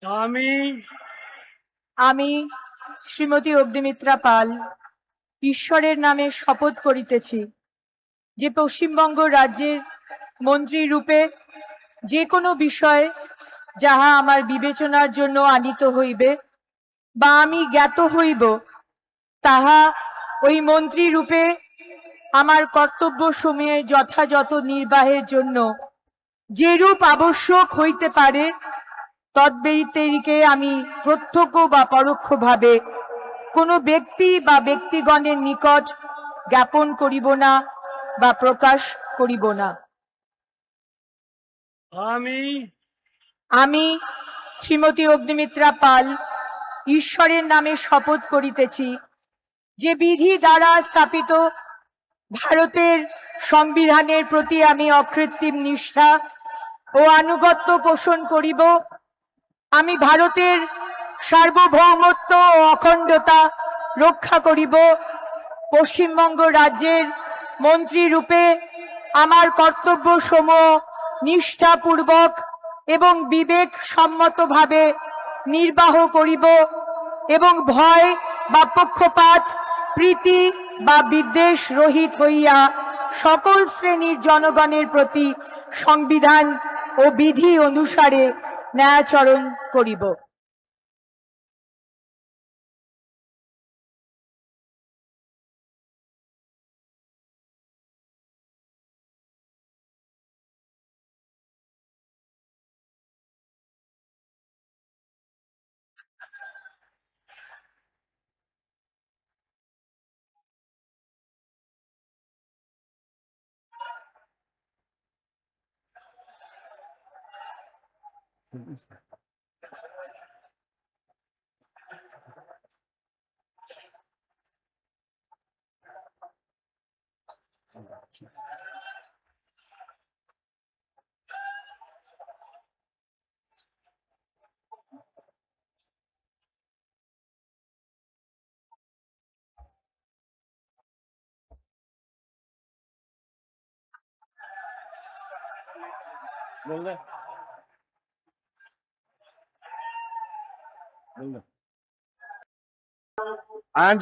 আমি আমি শ্রীমতী অগ্নিমিত্রা পাল ঈশ্বরের নামে শপথ করিতেছি যে পশ্চিমবঙ্গ রাজ্যের মন্ত্রী রূপে যে কোনো বিষয় যাহা আমার বিবেচনার জন্য আনিত হইবে বা আমি জ্ঞাত হইব, তাহা ওই মন্ত্রী রূপে আমার কর্তব্য সমূহে যথাযথ নির্বাহের জন্য যেরূপ আবশ্যক হইতে পারে তদ্ব্যতিরিকে আমি প্রত্যক্ষ বা পরোক্ষভাবে কোনো ব্যক্তি বা ব্যক্তিগণের নিকট জ্ঞাপন করিব না বা প্রকাশ করিব না। আমি আমি শ্রীমতী অগ্নিমিত্রা পাল ঈশ্বরের নামে শপথ করিতেছি যে বিধি দ্বারা স্থাপিত ভারতের সংবিধানের প্রতি আমি অকৃত্রিম নিষ্ঠা ও আনুগত্য পোষণ করিব। আমি ভারতের সার্বভৌমত্ব ও অখণ্ডতা রক্ষা করিব। পশ্চিমবঙ্গ রাজ্যের মন্ত্রী রূপে আমার কর্তব্য সমূহ নিষ্ঠাপূর্বক এবং বিবেক সম্মতভাবে নির্বাহ করিব এবং ভয় বা পক্ষপাত, প্রীতি বা বিদ্বেষ রহিত হইয়া সকল শ্রেণীর জনগণের প্রতি সংবিধান ও বিধি অনুসারে ন্যায়াচরণ করিব। বললে and